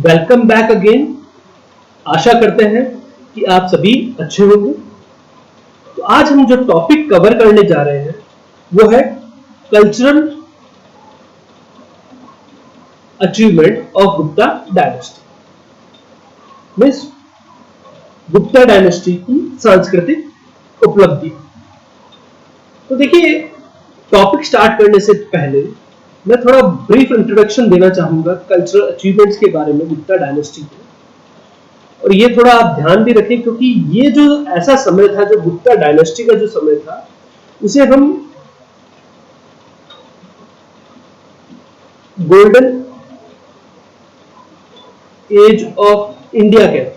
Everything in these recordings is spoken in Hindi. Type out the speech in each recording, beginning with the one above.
Welcome back again. आशा करते हैं कि आप सभी अच्छे होंगे। तो आज हम जो टॉपिक कवर करने जा रहे हैं वो है cultural achievement of Gupta dynasty, means Gupta dynasty की सांस्कृतिक उपलब्धि। तो देखिए, टॉपिक स्टार्ट करने से पहले मैं थोड़ा ब्रीफ इंट्रोडक्शन देना चाहूंगा कल्चरल अचीवमेंट्स के बारे में गुप्ता डायनेस्टी के। और ये थोड़ा आप ध्यान भी रखें, क्योंकि ये जो ऐसा समय था, जो गुप्ता डायनेस्टी का जो समय था, उसे हम गोल्डन एज ऑफ इंडिया कहते हैं।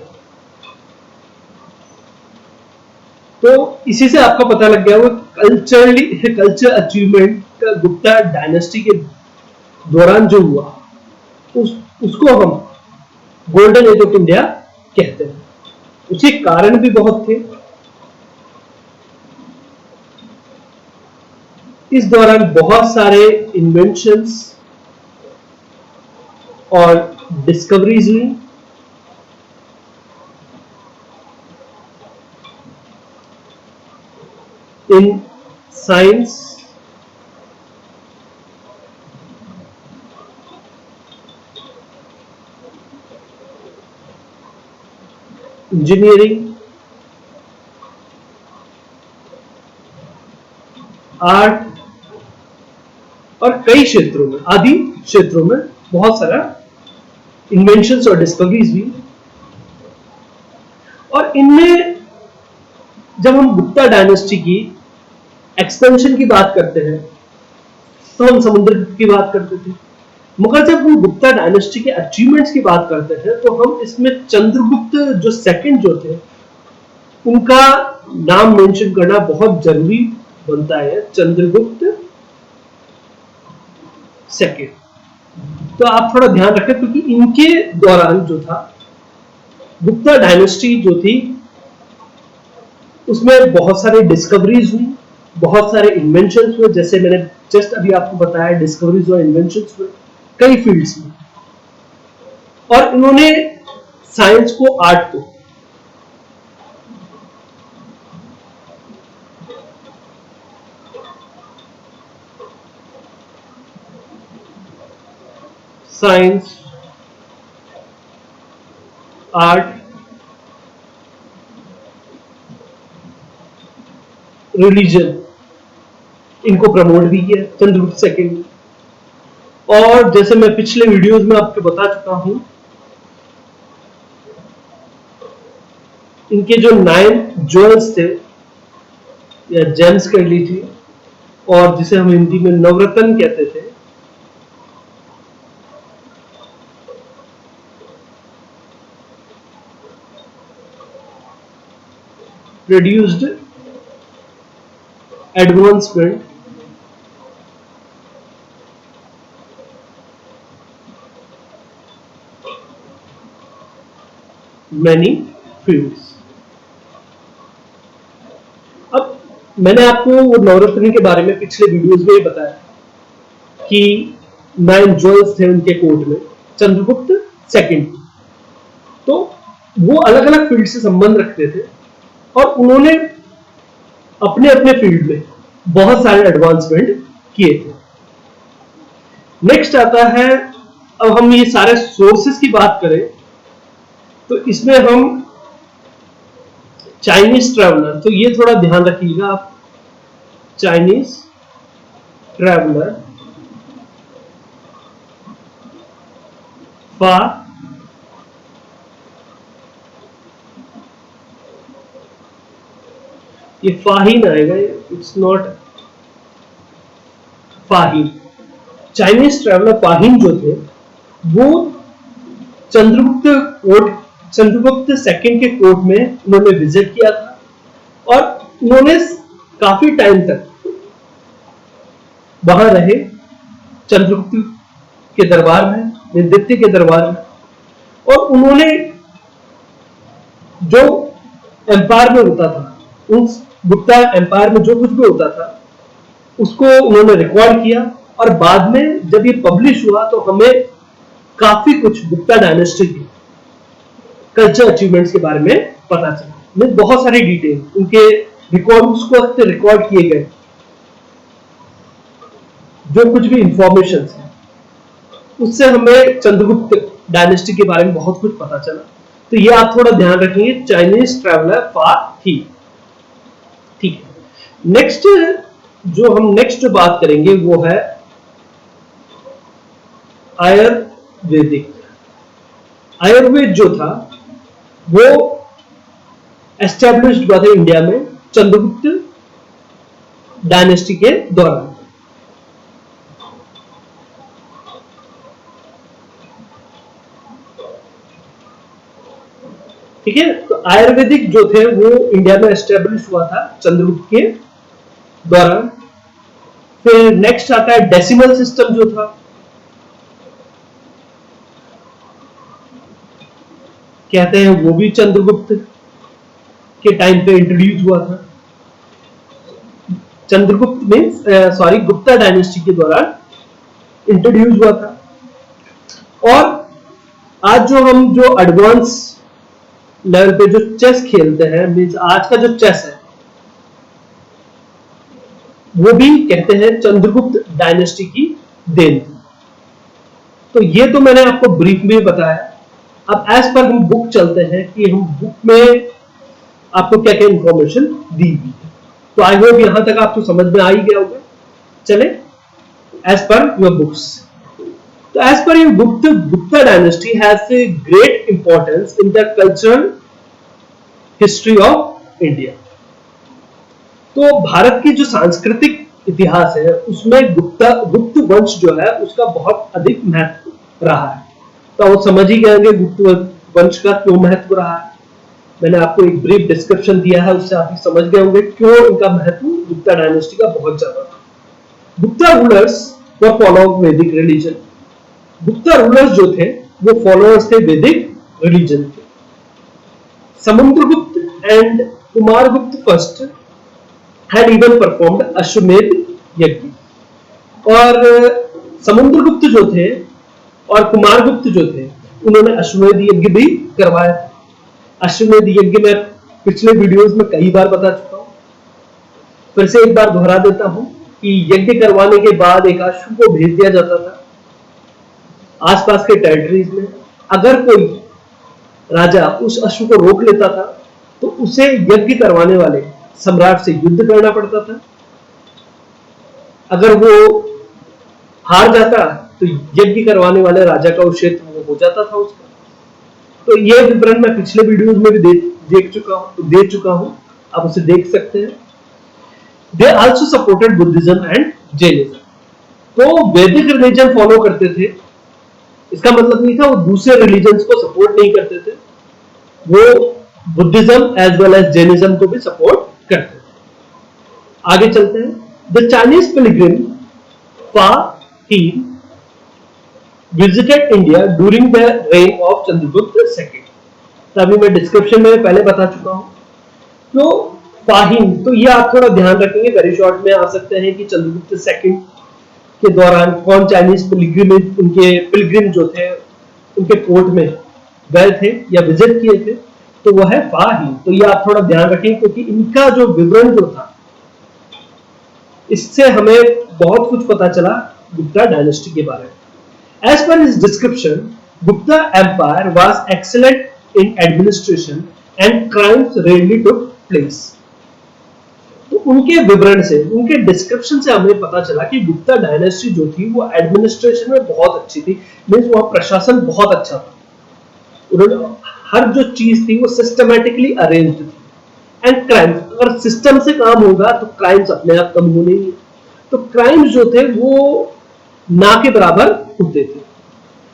तो इसी से आपका पता लग गया वो कल्चर अचीवमेंट का गुप्ता डायनेस्टी के दौरान जो हुआ उसको हम गोल्डन एज ऑफ इंडिया कहते हैं। उसके कारण भी बहुत थे। इस दौरान बहुत सारे इन्वेंशंस और डिस्कवरीज हुई। इन साइंस, इंजीनियरिंग, आर्ट और कई क्षेत्रों में, आदि क्षेत्रों में बहुत सारा इन्वेंशंस और डिस्कवरीज हुई। और इनमें जब हम गुप्ता डायनेस्टी की एक्सपेंशन की बात करते हैं तो हम समुद्र की बात करते थे, मगर जब हम गुप्ता डायनेस्टी के अचीवमेंट्स की बात करते हैं तो हम इसमें चंद्रगुप्त जो सेकंड जो थे उनका नाम मेंशन करना बहुत जरूरी बनता है। चंद्रगुप्त सेकंड। तो आप थोड़ा ध्यान रखें, क्योंकि इनके दौरान जो था गुप्ता डायनेस्टी जो थी उसमें बहुत सारे डिस्कवरीज हुई, बहुत सारे इन्वेंशंस हुए। जैसे मैंने जस्ट अभी आपको बताया, डिस्कवरीज और इन्वेंशंस हुए कई फील्ड्स में। और इन्होंने साइंस को, आर्ट को साइंस, आर्ट, रिलीजन, इनको प्रमोट भी किया चंद्रगुप्त सेकंड। और जैसे मैं पिछले वीडियोस में आपको बता चुका हूं, इनके जो 9 ज्वेल्स थे या जेम्स कह लीजिए, और जिसे हम हिंदी में नवरत्न कहते थे, प्रोड्यूस्ड एडवांसमेंट मैनी फील्ड्स। अब मैंने आपको वो नवरत्न के बारे में पिछले वीडियोस में बताया कि 9 ज्वेल्स थे उनके कोर्ट में चंद्रगुप्त सेकंड। तो वो अलग अलग फील्ड से संबंध रखते थे और उन्होंने अपने अपने फील्ड में बहुत सारे एडवांसमेंट किए थे। नेक्स्ट आता है, अब हम ये सारे सोर्सेस की बात करें तो इसमें हम चाइनीज ट्रैवलर, तो ये थोड़ा ध्यान रखिएगा आप, चाइनीज ट्रैवलर फार ये फाहिन आएगा, इट्स नॉट फाहिन। चाइनीज ट्रैवलर फाहिन जो थे वो चंद्रगुप्त सेकंड के कोर्ट में उन्होंने विजिट किया था और उन्होंने काफी टाइम तक वहां रहे चंद्रगुप्त के दरबार में, निंदित्य के दरबार में। और उन्होंने जो एम्पायर में होता था, उस गुप्ता एम्पायर में जो कुछ भी होता था उसको उन्होंने रिकॉर्ड किया। और बाद में जब ये पब्लिश हुआ तो हमें काफी कुछ गुप्ता डायनेस्टी की कल्चर अचीवमेंट्स के बारे में पता चला। में बहुत सारी डिटेल उनके रिकॉर्ड्स को रिकॉर्ड किए गए, जो कुछ भी इंफॉर्मेशन है उससे हमें चंद्रगुप्त डायनेस्टी के बारे में बहुत कुछ पता चला। तो ये आप थोड़ा ध्यान रखेंगे, चाइनीज ट्रैवलर फा ही। ठीक है, नेक्स्ट जो हम नेक्स्ट बात करेंगे वो है आयुर्वेदिक। आयुर्वेद जो था वो एस्टेब्लिश्ड हुआ था इंडिया में चंद्रगुप्त डायनेस्टी के दौरान। ठीक है, तो आयुर्वेदिक जो थे वो इंडिया में एस्टेब्लिश हुआ था चंद्रगुप्त के दौरान। फिर नेक्स्ट आता है डेसिमल सिस्टम जो था, कहते हैं वो भी चंद्रगुप्त के टाइम पे इंट्रोड्यूस हुआ था। चंद्रगुप्त मीन्स गुप्ता डायनेस्टी के दौरान इंट्रोड्यूस हुआ था। और आज जो एडवांस लेवल पे जो चेस खेलते हैं, मीन्स आज का जो चेस है वो भी कहते हैं चंद्रगुप्त डायनेस्टी की देन थी। तो ये तो मैंने आपको ब्रीफ में बताया। अब एज पर हम बुक चलते हैं कि हम बुक में आपको क्या क्या इंफॉर्मेशन दी हुई है। तो आई होप यहां तक आपको समझ में आ ही गया होगा। चले एज पर योर बुक्स। तो as per your book, Gupta dynasty has a great importance in the cultural history of India. तो भारत की जो सांस्कृतिक इतिहास है उसमें गुप्त वंश जो है उसका बहुत अधिक महत्व रहा है। तो आप समझ ही गए गुप्त वंश का क्यों महत्व रहा है। मैंने आपको एक ब्रीफ डिस्क्रिप्शन दिया है, उससे आप समझ गए होंगे क्यों इनका महत्व गुप्ता डायनेस्टी का बहुत ज्यादा था। गुप्ता रूलर्स वर फॉलो वैदिक रिलीजन। गुप्ता रूलर्स जो थे वो फॉलोअर्स थे वैदिक रिलीजन के। Samudragupta and Kumaragupta first had even performed अश्वमेध यज्ञ। और समुद्रगुप्त जो थे और कुमारगुप्त जो थे उन्होंने अश्वमेध यज्ञ भी करवाया। अश्वमेध यज्ञ में पिछले वीडियोस में कई बार बता चुका हूं, फिर से एक बार दोहरा देता हूं कि यज्ञ करवाने के बाद एक अश्व को भेज दिया जाता था आसपास के टेरिटरीज में। अगर कोई राजा उस अश्व को रोक लेता था तो उसे यज्ञ करवाने वाले सम्राट से युद्ध करना पड़ता था। अगर वो हार जाता तो यज्ञ करवाने वाले राजा का क्षेत्र वो हो जाता था उसका। तो ये विवरण मैं पिछले वीडियोस में भी दे चुका हूं, आप उसे देख सकते हैं। They also supported Buddhism and Jainism. तो वैदिक रिलीजन फॉलो करते थे, इसका मतलब नहीं था वो दूसरे रिलीजन्स को सपोर्ट नहीं करते थे, वो Buddhism as well as Jainism को भी सपोर्ट करते थे। आगे चलते हैं। द चाइनीज पिलग्रिम फा he visited India during the rain of Chandragupta second. तो अभी मैं डिस्क्रिप्शन में पहले बता चुका हूं। तो फाहिम, तो ये आप थोड़ा ध्यान रखेंगे, वेरी शॉर्ट में आ सकते हैं कि चंद्रगुप्त सेकंड के दौरान कौन चाइनीज पिलग्रिम जो थे उनके कोर्ट में गए थे या विजिट किए थे, तो वो है फाहिम। तो ये आप थोड़ा ध्यान रखें क्योंकि इनका जो विवरण जो था इससे हमें बहुत कुछ पता चला गुप्ता डायनेस्टी के बारे में। As per his description, Gupta Empire was excellent in administration and crimes rarely took place. तो उनके विवरण से, उनके डिस्क्रिप्शन से हमें पता चला कि गुप्ता डायनेस्टी जो थी वो एडमिनिस्ट्रेशन में बहुत अच्छी थी, मींस वहां प्रशासन बहुत अच्छा था। उन्होंने हर जो चीज थी वो सिस्टमैटिकली अरेंज्ड थी। एंड क्राइम्स, अगर सिस्टम से काम होगा तो क्राइम्स अपने आप कम होने ही। तो क्राइम्स जो थे वो ना के बराबर होते थे।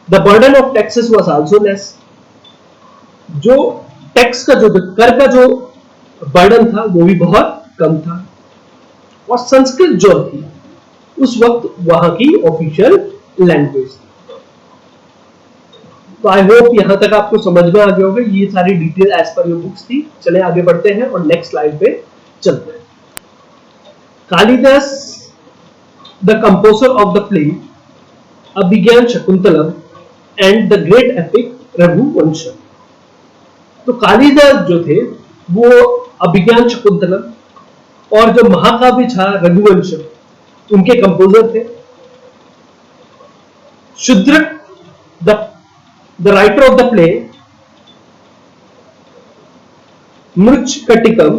The burden of taxes was also less. जो टैक्स का जो कर का जो बर्डन था वो भी बहुत कम था। और संस्कृत जो थी उस वक्त वहां की ऑफिशियल लैंग्वेज थी। तो आई होप यहां तक आपको समझ में आ गया होगा। ये सारी detail as per your books थी। चले आगे बढ़ते हैं और नेक्स्ट स्लाइड पे चलते हैं। Kalidas the composer of the play Abhijnana Shakuntalam and the great epic Raghuvamsha. तो कालिदास जो थे वो अभिज्ञान शकुंतलम और जो महाकाव्य था रघुवंश उनके कंपोजर थे। Shudraka the writer of the play Mrichchhakatika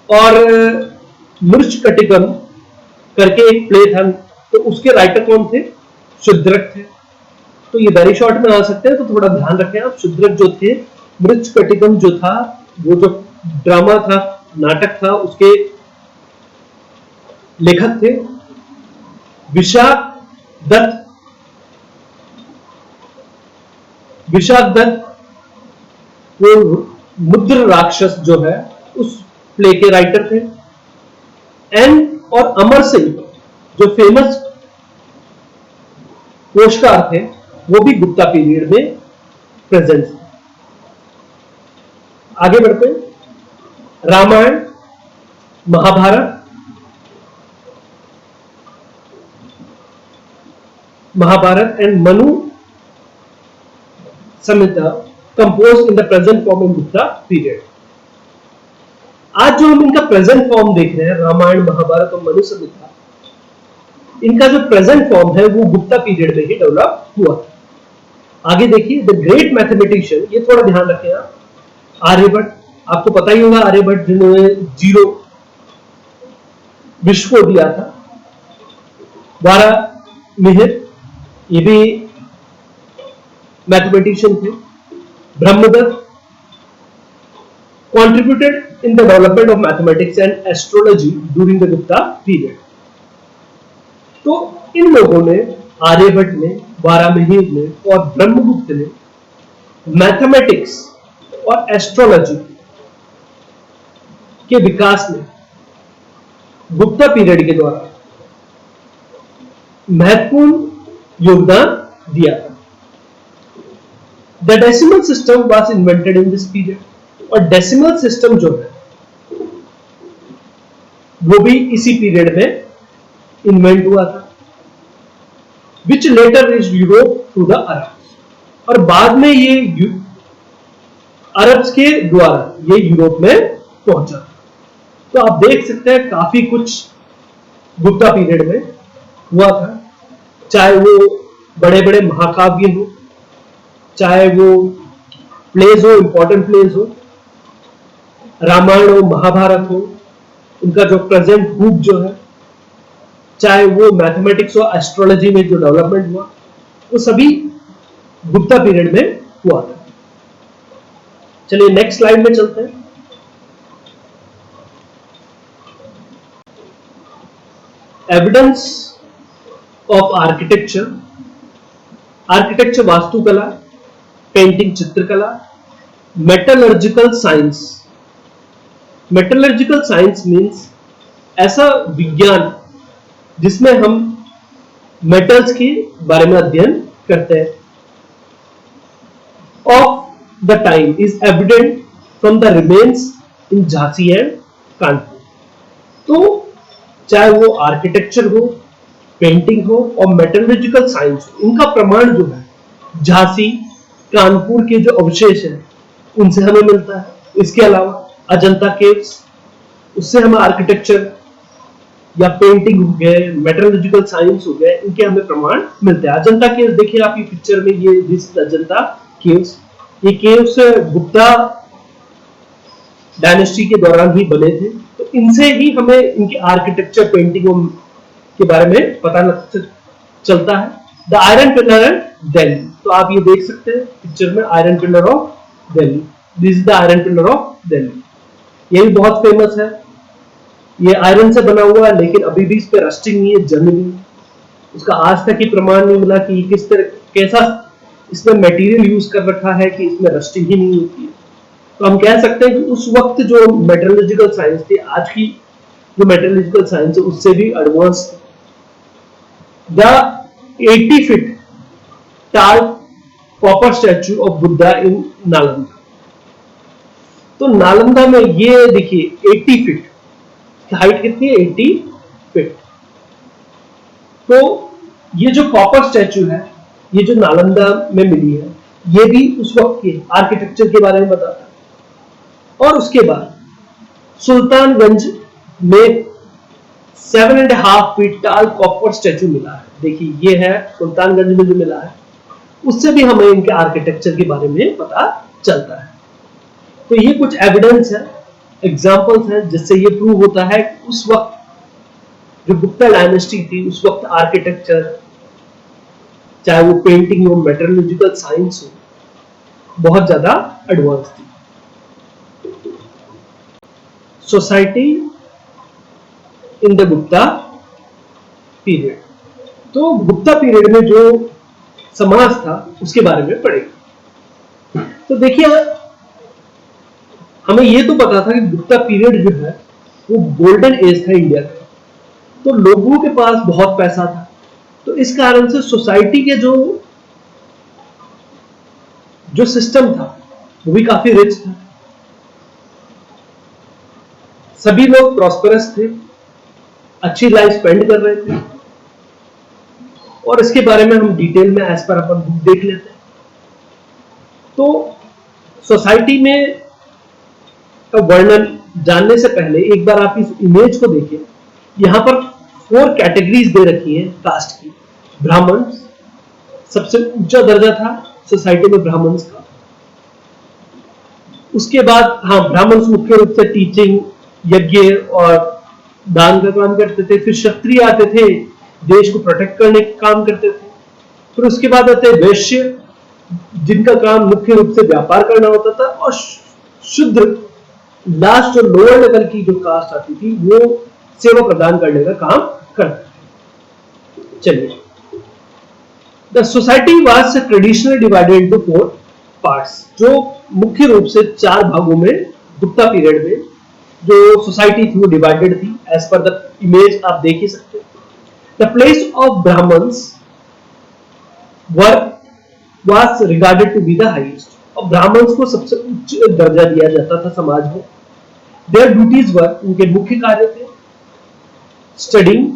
और मृच्छकटिकम करके एक प्ले था, तो उसके राइटर कौन थे? शुद्रक थे। तो ये वेरी शॉर्ट में आ सकते हैं, तो थोड़ा ध्यान रखें आप। शुद्रक जो थे, मृच्छकटिकम जो था वो जो ड्रामा था, नाटक था, उसके लेखक थे विशाख दत्त वो मुद्र राक्षस जो है उस प्ले के राइटर थे। और अमर सिंह जो फेमस कोशकार थे वो भी गुप्ता पीरियड में प्रेजेंट थे। आगे बढ़ते हैं। Ramayana, Mahabharata and Manu Samhita compose in the present form in Gupta period. आज जो हम इनका प्रेजेंट फॉर्म देख रहे हैं, रामायण, महाभारत और मनु संहिता, इनका जो प्रेजेंट फॉर्म है वो गुप्ता पीरियड में ही डेवलप हुआ था। आगे देखिए, द ग्रेट मैथमेटिशियन, ये थोड़ा ध्यान रखें आप, आर्यभट्ट, आपको पता ही होगा आर्यभट्ट जिन्होंने जीरो विश्व को दिया था। वारामिहिर, ये भी मैथमेटिशियन थे। Brahmadatta contributed in the development of mathematics and astrology during the Gupta period. तो इन लोगों ने, आर्यभट्ट ने, वारामिहिर ने और ब्रह्मगुप्त ने मैथमेटिक्स और एस्ट्रोलॉजी के विकास में गुप्ता पीरियड के द्वारा महत्वपूर्ण योगदान दिया था। The decimal system was invented in this period, और डेसिमल सिस्टम जो है वो भी इसी पीरियड में इन्वेंट हुआ था, which later reached Europe through the Arabs, और बाद में ये अरब्स के द्वारा ये यूरोप में पहुंचा। तो आप देख सकते हैं काफी कुछ गुप्ता पीरियड में हुआ था, चाहे वो बड़े बड़े महाकाव्य हो, चाहे वो प्लेज हो, इंपॉर्टेंट प्लेज हो, रामायण हो, महाभारत हो, उनका जो प्रेजेंट रूप जो है, चाहे वो मैथमेटिक्स और एस्ट्रोलॉजी में जो डेवलपमेंट हुआ, वो सभी गुप्ता पीरियड में हुआ था। चलिए नेक्स्ट स्लाइड में चलते हैं। एविडेंस ऑफ आर्किटेक्चर, आर्किटेक्चर वास्तुकला, पेंटिंग चित्रकला, metallurgical science. Metallurgical science means ऐसा विज्ञान जिसमें हम मेटल्स के बारे में अध्ययन करते हैं। Of the time is evident from the remains in Jhansi and Kanpur. तो चाहे वो आर्किटेक्चर हो, पेंटिंग हो और मेटलर्जिकल साइंस हो, इनका प्रमाण जो है झांसी, कानपुर के जो अवशेष हैं उनसे हमें मिलता है। इसके अलावा अजंता केव्स, उससे हमें आर्किटेक्चर या पेंटिंग हो गए, मेटलर्जिकल साइंस हो गए, इनके हमें प्रमाण मिलते हैं। अजंता केव्स देखिए आप ये पिक्चर में, ये दिस अजंता केव्स, ये केव्स गुप्ता डायनेस्टी के दौरान ही बने थे। तो इनसे ही हमें इनकी आर्किटेक्चर, पेंटिंग के बारे में पता चलता है। The iron pillar and Delhi, तो आप ये देख सकते हैं पिक्चर में, iron pillar of Delhi, this is the iron pillar of Delhi. ये भी बहुत फेमस है, ये आयरन से बना हुआ है लेकिन अभी भी इस पे रस्टिंग नहीं है, जंग नहीं, उसका आज तक ही प्रमाण नहीं मिला कि किस तरह, कैसा इसमें मटेरियल यूज कर रखा है कि इसमें रस्टिंग ही नहीं होती है। तो हम कह सकते हैं कि उस वक्त जो मेटलर्जिकल साइंस थी, आज की जो मेटलर्जिकल साइंस है उससे भी एडवांस। द 80 फीट टाल कॉपर स्टैचू ऑफ बुद्धा इन नालंदा। तो नालंदा में ये देखिए 80 फीट, हाइट कितनी है? 80 फीट। तो ये जो कॉपर स्टैचू है, ये जो नालंदा में मिली है, ये भी उस वक्त के आर्किटेक्चर के बारे में बताता है। और उसके बाद सुल्तानगंज में 7.5 फीट टाल कॉपर स्टैचू मिला है। देखिए ये है सुल्तानगंज में जो मिला है, उससे भी हमें इनके आर्किटेक्चर के बारे में पता चलता है। तो ये कुछ एविडेंस है, एग्जांपल्स हैं, जिससे ये प्रूव होता है कि उस वक्त जो गुप्ता डायनेस्टी थी, उस वक्त आर्किटेक्चर, चाहे वो पेंटिंग हो, मेटलर्जिकल साइंस हो, बहुत ज्यादा एडवांस थी। Society in the Gupta period, तो गुप्ता पीरियड में जो समाज था उसके बारे में पढ़ेंगे। तो देखिए, हमें यह तो पता था कि गुप्ता पीरियड जो है वो गोल्डन एज था इंडिया का, तो लोगों के पास बहुत पैसा था, तो इस कारण से सोसाइटी के जो सिस्टम था वो भी काफी रिच था। सभी लोग प्रॉस्पेरस थे, अच्छी लाइफ स्पेंड कर रहे थे, और इसके बारे में हम डिटेल में एज पर अपन बुक देख लेते हैं। तो सोसाइटी में का वर्णन जानने से पहले एक बार आप इस इमेज को देखें। यहां पर 4 कैटेगरीज दे रखी हैं कास्ट की। ब्राह्मण सबसे ऊंचा दर्जा था सोसाइटी में ब्राह्मण्स का। उसके बाद ब्राह्मण मुख्य रूप से टीचिंग, यज्ञ और दान का काम करते थे। फिर क्षत्रिय आते थे, देश को प्रोटेक्ट करने का काम करते थे। फिर उसके बाद आते वैश्य, जिनका काम मुख्य रूप से व्यापार करना होता था। और शूद्र, लास्ट और लोअर लेवल की जो कास्ट आती थी, वो सेवा प्रदान करने का काम करते थे। चलिए, the society was traditionally divided into 4 parts, जो मुख्य रूप से 4 भागों में गुप्ता पीरियड में जो सोसाइटी थी वो डिवाइडेड थी। एज पर द इमेज आप देख ही सकते हैं। The place of Brahmins was regarded to be the highest, और ब्राह्मण्स को सबसे उच्च दर्जा दिया जाता था समाज में। Their duties were, उनके मुख्य कार्य थे स्टडिंग,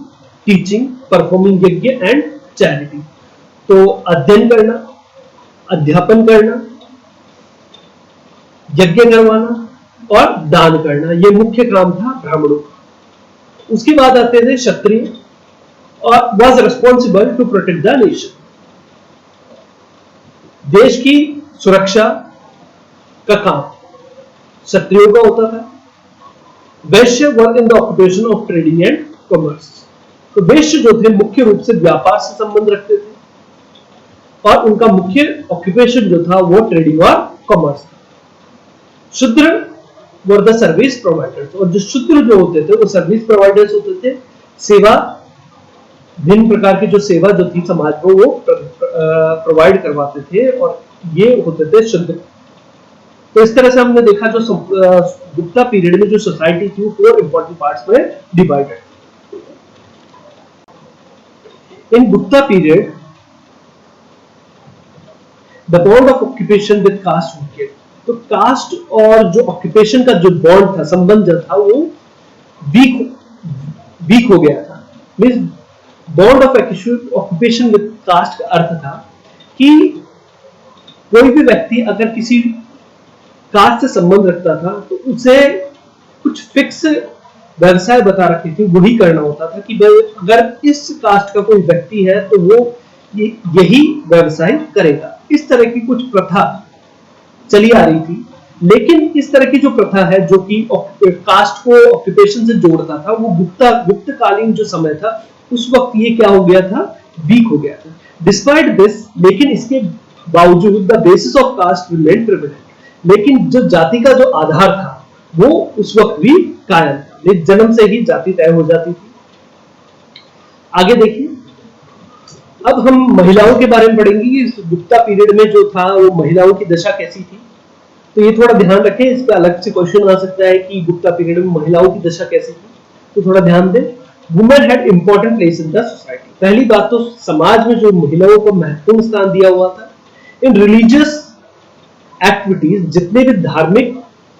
टीचिंग, परफॉर्मिंग यज्ञ एंड चैरिटी। तो अध्ययन करना, अध्यापन करना, यज्ञ करवाना और दान करना, ये मुख्य काम था ब्राह्मणों का। उसके बाद आते थे क्षत्रिय, और was responsible to protect the nation, देश की सुरक्षा का काम क्षत्रियों का होता था। Vaishya were in the occupation of trading and commerce, तो वैश्य जो थे मुख्य रूप से व्यापार से संबंध रखते थे, और उनका मुख्य ऑक्यूपेशन जो था वो ट्रेडिंग और कॉमर्स था। शूद्र वर द सर्विस प्रोवाइडर्स, और जो शूद्र जो होते थे वो सर्विस प्रोवाइडर्स होते थे। सेवा, भिन्न प्रकार की जो सेवा जो थी समाज को वो प्रोवाइड करवाते थे, और ये होते थे शूद्र। तो इस तरह से हमने देखा जो गुप्ता पीरियड में जो सोसाइटी थी वो 4 इंपॉर्टेंट पार्ट्स में divided. In Gupta period the bond of occupation with caste weakened, तो कास्ट और जो ऑक्यूपेशन का जो बॉन्ड था, संबंध था, वो वीक हो गया था। Means bond of occupation with caste का अर्थ था कि कोई भी व्यक्ति अगर किसी कास्ट से संबंध रखता था तो उसे कुछ फिक्स व्यवसाय बता रखे थे, वही करना होता था कि अगर इस कास्ट का कोई व्यक्ति है तो वो यही व्यवसाय करेगा। इस तरह की कुछ प्रथा चली आ रही थी, लेकिन इस तरह की जो प्रथा है जो कि कास्ट को ऑक्यूपेशन से जोड़ता था, वो गुप्तकालीन जो समय था उस वक्त ये क्या हो गया था, वीक हो गया था। डिस्पाइट दिस, लेकिन इसके बावजूद the basis of caste remain prevalent, लेकिन जो जाति का जो आधार था वो उस वक्त भी कायम था। जन्म से ही जाति तय हो जाती थी। आगे देखिए, अब हम महिलाओं के बारे में पढ़ेंगे कि गुप्ता पीरियड में जो था वो महिलाओं की दशा कैसी थी। तो ये थोड़ा ध्यान रखें, इस पे अलग से क्वेश्चन आ सकता है कि गुप्ता पीरियड में महिलाओं की दशा कैसी थी, तो थोड़ा ध्यान दें। Women had important place in the society, पहली बात तो समाज में जो महिलाओं को महत्वपूर्ण स्थान दिया हुआ था। इन रिलीजियस एक्टिविटीज, जितने भी धार्मिक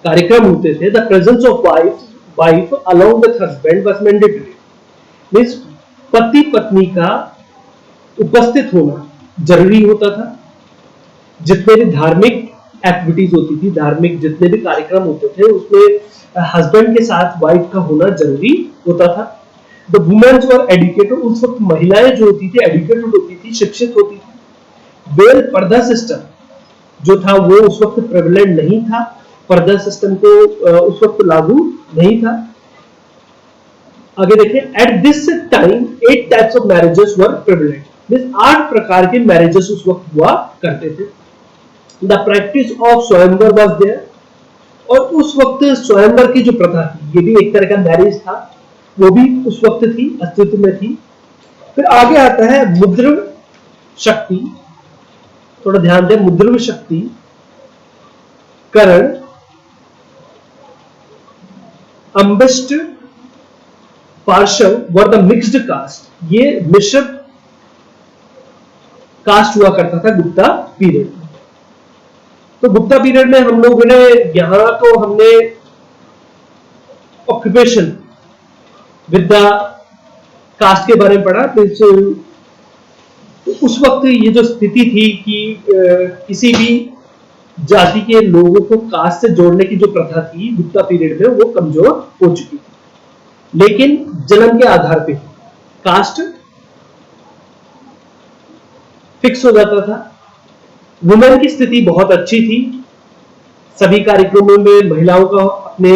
कार्यक्रम होते थे, the presence of wife along with husband was mandatory. Means पति पत्नी का उपस्थित होना जरूरी होता था। जितने भी धार्मिक एक्टिविटीज होती थी, धार्मिक जितने भी कार्यक्रम होते थे, उसमें हस्बैंड के साथ वाइफ का होना जरूरी होता था। द वुमेन्स वर एडुकेटेड, उस वक्त महिलाएं जो होती थी एडुकेटेड होती थी, शिक्षित होती थी। बेल पर्दा सिस्टम जो था वो उस वक्त प्रेवलेंट नहीं था, पर्दा सिस्टम को उस वक्त लागू नहीं था। आगे देखिए, at this time 8 types of marriages were prevalent, means 8 प्रकार के मैरिजेस उस वक्त हुआ करते थे। द प्रैक्टिस ऑफ स्वयंवर वाज देयर, और उस वक्त स्वयंवर की जो प्रथा थी, ये भी एक तरह का मैरिज था, वो भी उस वक्त थी, अस्तित्व में थी। फिर आगे आता है मुद्र शक्ति, थोड़ा ध्यान दें, मुद्र शक्ति, करण, अम्बिष्ट, पार्श्व वर द मिक्स्ड कास्ट, ये मिश्र कास्ट हुआ करता था गुप्ता पीरियड। तो गुप्ता पीरियड में हम लोगों ने यहां तो हमने ऑक्यूपेशन विद द कास्ट के बारे में पढ़ा। उस वक्त ये जो स्थिति थी कि किसी भी जाति के लोगों को कास्ट से जोड़ने की जो प्रथा थी गुप्ता पीरियड में, वो कमजोर हो चुकी थी। लेकिन जन्म के आधार पे कास्ट फिक्स हो जाता था। वुमेन की स्थिति बहुत अच्छी थी, सभी कार्यक्रमों में महिलाओं का अपने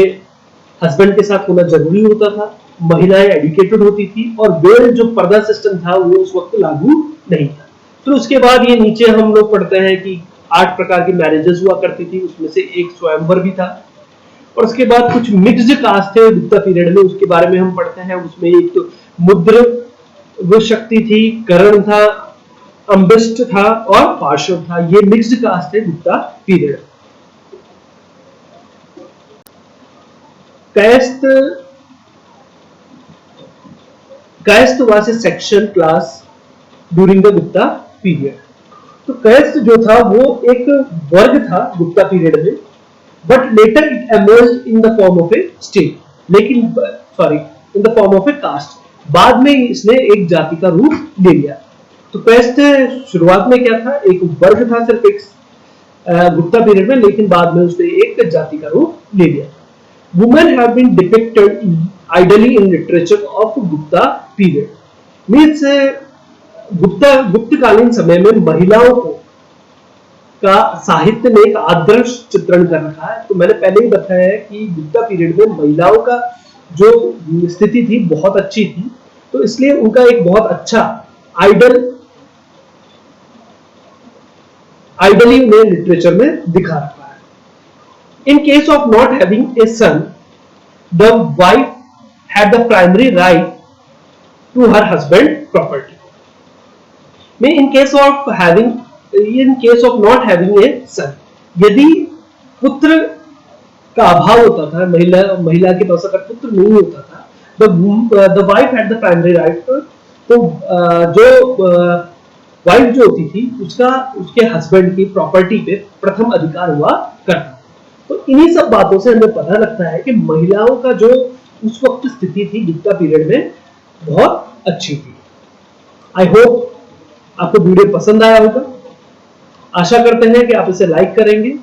हस्बैंड के साथ होना जरूरी होता था, महिलाएं एडुकेटेड होती थी, और बेल जो पर्दा सिस्टम था वो उस वक्त लागू नहीं था। फिर उसके बाद ये नीचे हम लोग पढ़ते हैं कि 8 प्रकार की मैरिजेस हुआ करती थी, उसमें से एक स्वयंवर भी था। और उसके बाद कुछ मिक्स्ड कास्ट थे गुप्ता पीरियड में, उसके बारे में हम पढ़ते हैं। उसमें एक तो मुद्र वो शक्ति थी, करण था, अम्बिष्ट था और पार्श्व था, ये मिक्स्ड कास्ट थे Gupta period. Caste was a section class during the Gupta period. तो कैस्ट जो था वो एक वर्ग था गुप्ता पीरियड में, but later it emerged in the form of a state, लेकिन in the form of a caste, बाद में इसने एक जाति का रूप ले लिया। तो कैस्ट शुरुआत में क्या था, एक वर्ग था सिर्फ एक गुप्ता पीरियड में, लेकिन बाद में उसने एक जाति का रूप ले लिया। Women have been depicted ideally in literature of Gupta period, means गुप्तकालीन समय में महिलाओं को का साहित्य में एक आदर्श चित्रण कर रखा है। तो मैंने पहले ही बताया है कि गुप्ता पीरियड में महिलाओं का जो स्थिति थी बहुत अच्छी थी, तो इसलिए उनका एक बहुत अच्छा आइडली उन्हें लिटरेचर में दिखा रखा है। In case of not having a son, the wife had the primary right to her husband property. में in case of not having a son, यदि पुत्र का अभाव होता था, महिला के पास अगर पुत्र नहीं होता था, the wife had the primary right, तो जो वाइफ जो होती थी उसके हस्बैंड की प्रॉपर्टी पे प्रथम अधिकार हुआ करता। तो इन्हीं सब बातों से हमें पता लगता है कि महिलाओं का जो उस वक्त स्थिति थी गुप्ता पीरियड में बहुत अच्छी थी। आई होप आपको वीडियो पसंद आया होगा। आशा करते हैं कि आप इसे लाइक करेंगे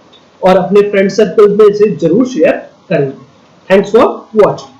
और अपने फ्रेंड सर्कल में इसे जरूर शेयर करेंगे। Thanks for watching.